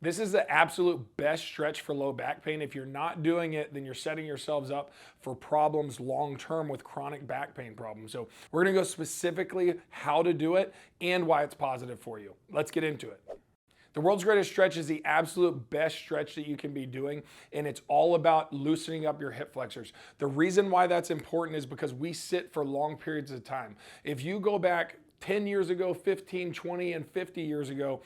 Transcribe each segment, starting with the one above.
This is the absolute best stretch for low back pain. If you're not doing it, then you're setting yourselves up for problems long term with chronic back pain problems. So we're gonna go specifically how to do it and why it's positive for you. Let's get into it. The world's greatest stretch is the absolute best stretch that you can be doing, and it's all about loosening up your hip flexors. The reason why that's important is because we sit for long periods of time. If you go back 10 years ago, 15, 20, and 50 years ago,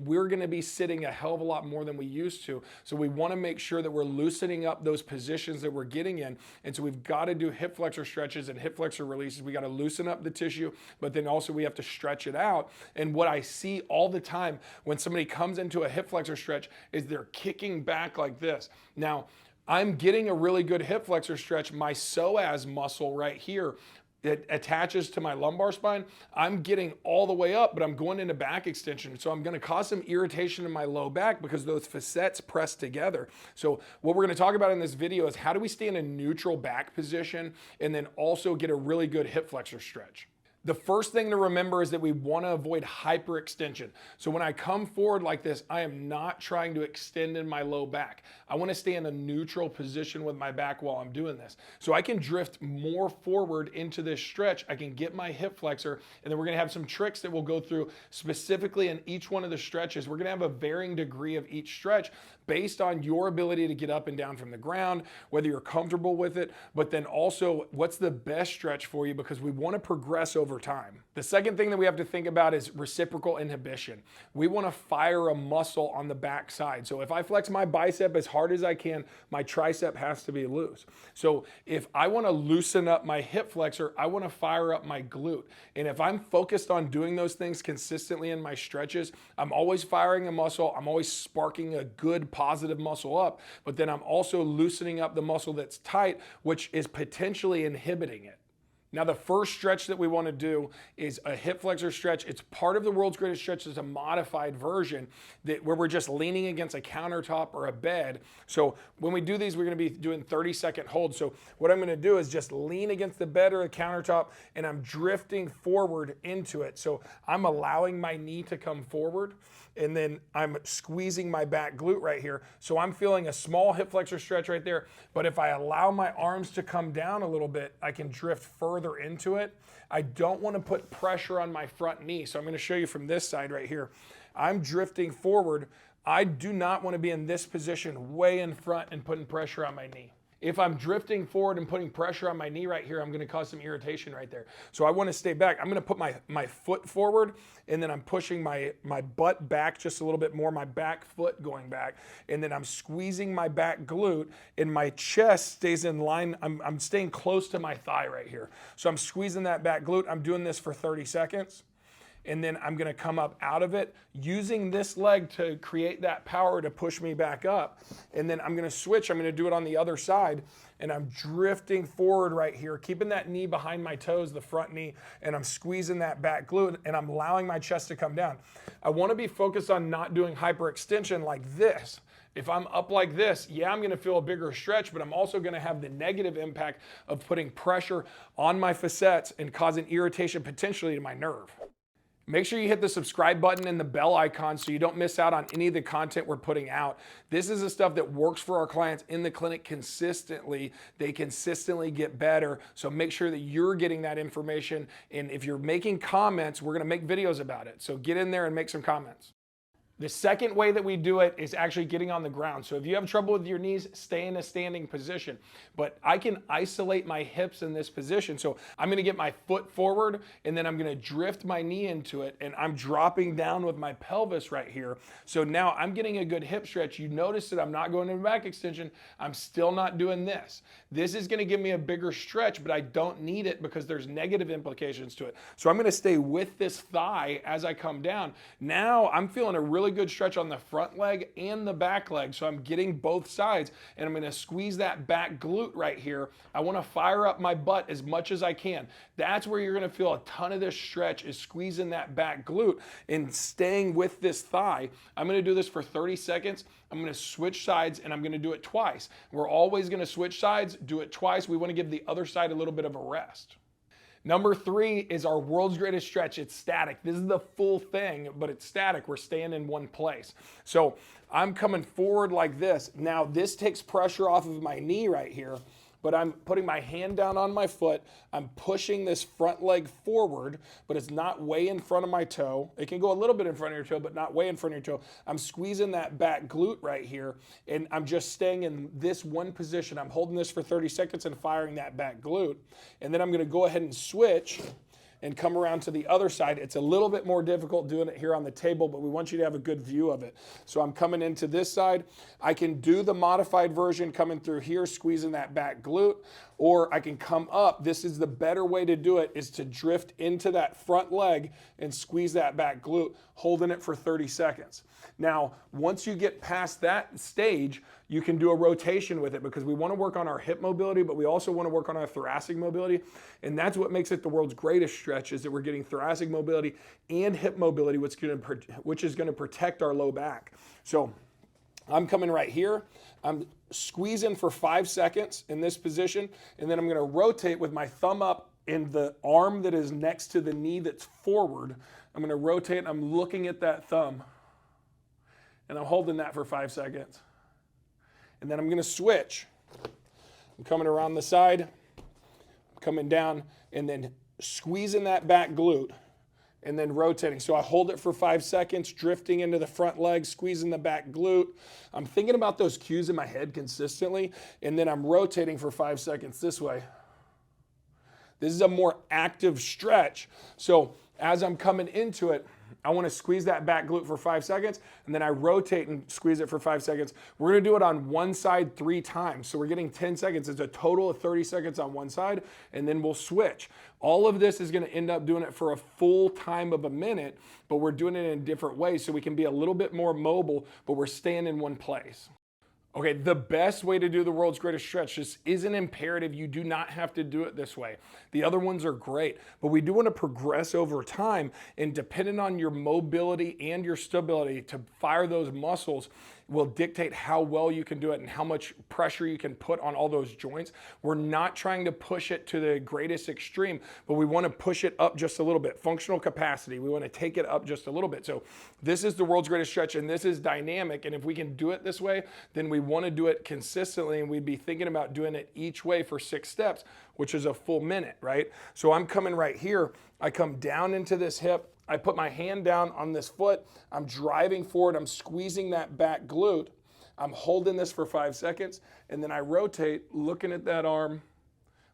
we're gonna be sitting a hell of a lot more than we used to. So we wanna make sure that we're loosening up those positions that we're getting in. And so we've gotta do hip flexor stretches and hip flexor releases. We gotta loosen up the tissue, but then also we have to stretch it out. And what I see all the time when somebody comes into a hip flexor stretch is they're kicking back like this. Now, I'm getting a really good hip flexor stretch. My psoas muscle right here, it attaches to my lumbar spine. I'm getting all the way up, but I'm going into back extension. So I'm gonna cause some irritation in my low back because those facets press together. So what we're gonna talk about in this video is how do we stay in a neutral back position and then also get a really good hip flexor stretch. The first thing to remember is that we want to avoid hyperextension. So when I come forward like this, I am not trying to extend in my low back. I want to stay in a neutral position with my back while I'm doing this. So I can drift more forward into this stretch. I can get my hip flexor, and then we're going to have some tricks that we'll go through specifically in each one of the stretches. We're going to have a varying degree of each stretch based on your ability to get up and down from the ground, whether you're comfortable with it, but then also what's the best stretch for you, because we want to progress over time. The second thing that we have to think about is reciprocal inhibition. We want to fire a muscle on the back side. So if I flex my bicep as hard as I can, my tricep has to be loose. So if I want to loosen up my hip flexor, I want to fire up my glute. And if I'm focused on doing those things consistently in my stretches, I'm always firing a muscle, I'm always sparking a good positive muscle up, but then I'm also loosening up the muscle that's tight, which is potentially inhibiting it. Now, the first stretch that we want to do is a hip flexor stretch. It's part of the world's greatest stretch. It's a modified version where we're just leaning against a countertop or a bed. So when we do these, we're going to be doing 30-second holds. So what I'm going to do is just lean against the bed or the countertop, and I'm drifting forward into it. So I'm allowing my knee to come forward, and then I'm squeezing my back glute right here. So I'm feeling a small hip flexor stretch right there. But if I allow my arms to come down a little bit, I can drift further into it. I don't want to put pressure on my front knee. So I'm going to show you from this side right here. I'm drifting forward. I do not want to be in this position way in front and putting pressure on my knee. If I'm drifting forward and putting pressure on my knee right here, I'm going to cause some irritation right there. So I want to stay back. I'm going to put my foot forward, and then I'm pushing my butt back just a little bit more, my back foot going back, and then I'm squeezing my back glute, and my chest stays in line. I'm staying close to my thigh right here. So I'm squeezing that back glute. I'm doing this for 30 seconds. And then I'm gonna come up out of it using this leg to create that power to push me back up. And then I'm gonna switch, I'm gonna do it on the other side, and I'm drifting forward right here, keeping that knee behind my toes, the front knee, and I'm squeezing that back glute, and I'm allowing my chest to come down. I wanna be focused on not doing hyperextension like this. If I'm up like this, yeah, I'm gonna feel a bigger stretch, but I'm also gonna have the negative impact of putting pressure on my facets and causing irritation potentially to my nerve. Make sure you hit the subscribe button and the bell icon so you don't miss out on any of the content we're putting out. This is the stuff that works for our clients in the clinic consistently. They consistently get better. So make sure that you're getting that information. And if you're making comments, we're going to make videos about it. So get in there and make some comments. The second way that we do it is actually getting on the ground. So if you have trouble with your knees, stay in a standing position. But I can isolate my hips in this position. So I'm gonna get my foot forward, and then I'm gonna drift my knee into it, and I'm dropping down with my pelvis right here. So now I'm getting a good hip stretch. You notice that I'm not going into back extension. I'm still not doing this. This is gonna give me a bigger stretch, but I don't need it because there's negative implications to it. So I'm gonna stay with this thigh as I come down. Now I'm feeling a really good stretch on the front leg and the back leg. So I'm getting both sides, and I'm going to squeeze that back glute right here. I want to fire up my butt as much as I can. That's where you're going to feel a ton of this stretch, is squeezing that back glute and staying with this thigh. I'm going to do this for 30 seconds. I'm going to switch sides, and I'm going to do it twice. We're always going to switch sides, do it twice. We want to give the other side a little bit of a rest. Number 3 is our world's greatest stretch. It's static. This is the full thing, but it's static. We're staying in one place. So I'm coming forward like this. Now this takes pressure off of my knee right here, but I'm putting my hand down on my foot. I'm pushing this front leg forward, but it's not way in front of my toe. It can go a little bit in front of your toe, but not way in front of your toe. I'm squeezing that back glute right here, and I'm just staying in this one position. I'm holding this for 30 seconds and firing that back glute. And then I'm gonna go ahead and switch and come around to the other side. It's a little bit more difficult doing it here on the table, but we want you to have a good view of it. So I'm coming into this side. I can do the modified version coming through here, squeezing that back glute, or I can come up. This is the better way to do it, is to drift into that front leg and squeeze that back glute, holding it for 30 seconds. Now, once you get past that stage, you can do a rotation with it, because we want to work on our hip mobility, but we also want to work on our thoracic mobility. And that's what makes it the world's greatest stretch, is that we're getting thoracic mobility and hip mobility, which is going to protect our low back. So I'm coming right here. I'm squeezing for 5 seconds in this position, and then I'm going to rotate with my thumb up in the arm that is next to the knee that's forward. I'm going to rotate. I'm looking at that thumb, and I'm holding that for 5 seconds. And then I'm going to switch. I'm coming around the side, coming down, and then squeezing that back glute, and then rotating. So I hold it for 5 seconds, drifting into the front leg, squeezing the back glute. I'm thinking about those cues in my head consistently, and then I'm rotating for 5 seconds this way. This is a more active stretch. So as I'm coming into it, I want to squeeze that back glute for 5 seconds, and then I rotate and squeeze it for 5 seconds. We're going to do it on one side 3 times. So we're getting 10 seconds. It's a total of 30 seconds on one side, and then we'll switch. All of this is going to end up doing it for a full time of a minute, but we're doing it in different ways so we can be a little bit more mobile, but we're staying in one place. Okay, the best way to do the world's greatest stretch, this isn't imperative. You do not have to do it this way. The other ones are great, but we do want to progress over time, and depending on your mobility and your stability to fire those muscles will dictate how well you can do it and how much pressure you can put on all those joints. We're not trying to push it to the greatest extreme, but we want to push it up just a little bit. Functional capacity, we want to take it up just a little bit. So this is the world's greatest stretch, and this is dynamic, and if we can do it this way, then we want to do it consistently, and we'd be thinking about doing it each way for 6 steps, which is a full minute, right? So I'm coming right here, I come down into this hip, I put my hand down on this foot, I'm driving forward, I'm squeezing that back glute, I'm holding this for 5 seconds, and then I rotate, looking at that arm,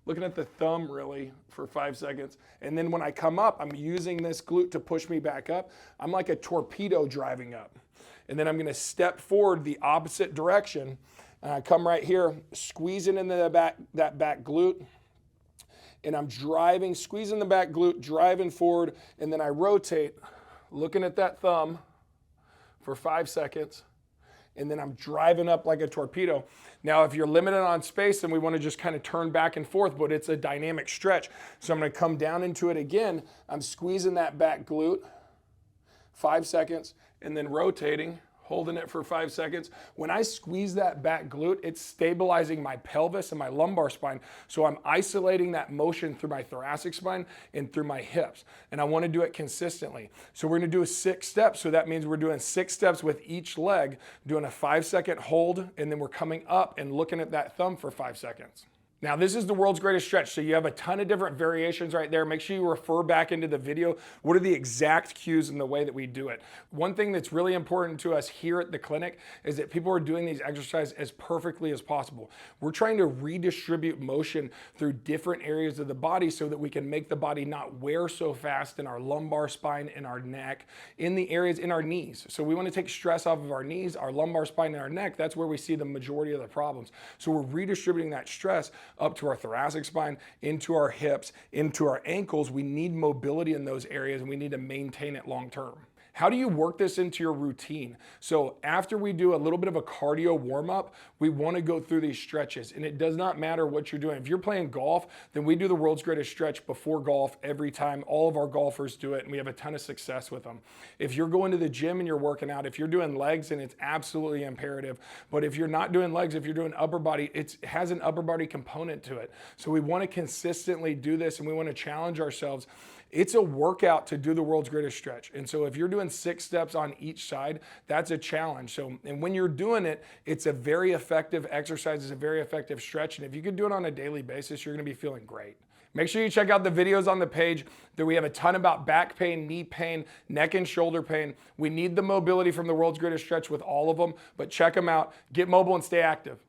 looking at the thumb really for 5 seconds. And then when I come up, I'm using this glute to push me back up. I'm like a torpedo driving up. And then I'm gonna step forward the opposite direction, and I come right here, squeezing into that back glute, and I'm driving, squeezing the back glute, driving forward, and then I rotate, looking at that thumb for 5 seconds, and then I'm driving up like a torpedo. Now, if you're limited on space, then we want to just kind of turn back and forth, but it's a dynamic stretch. So I'm going to come down into it again. I'm squeezing that back glute, 5 seconds, and then rotating, holding it for 5 seconds. When I squeeze that back glute, it's stabilizing my pelvis and my lumbar spine. So I'm isolating that motion through my thoracic spine and through my hips. And I want to do it consistently. So we're going to do 6 steps. So that means we're doing 6 steps with each leg, doing a 5-second hold, and then we're coming up and looking at that thumb for 5 seconds. Now, this is the world's greatest stretch, so you have a ton of different variations right there. Make sure you refer back into the video. What are the exact cues in the way that we do it? One thing that's really important to us here at the clinic is that people are doing these exercises as perfectly as possible. We're trying to redistribute motion through different areas of the body so that we can make the body not wear so fast in our lumbar spine, in our neck, in the areas in our knees. So we want to take stress off of our knees, our lumbar spine, and our neck. That's where we see the majority of the problems. So we're redistributing that stress up to our thoracic spine, into our hips, into our ankles. We need mobility in those areas, and we need to maintain it long term. How do you work this into your routine? So after we do a little bit of a cardio warm up, we want to go through these stretches, and it does not matter what you're doing. If you're playing golf, then we do the world's greatest stretch before golf every time. All of our golfers do it, and we have a ton of success with them. If you're going to the gym and you're working out, if you're doing legs, and it's absolutely imperative. But if you're not doing legs, if you're doing upper body, it has an upper body component to it. So we want to consistently do this, and we want to challenge ourselves. It's a workout to do the world's greatest stretch. And so if you're doing 6 steps on each side, that's a challenge. So, and when you're doing it, it's a very effective exercise, it's a very effective stretch. And if you can do it on a daily basis, you're going to be feeling great. Make sure you check out the videos on the page. There we have a ton about back pain, knee pain, neck and shoulder pain. We need the mobility from the world's greatest stretch with all of them, but check them out. Get mobile and stay active.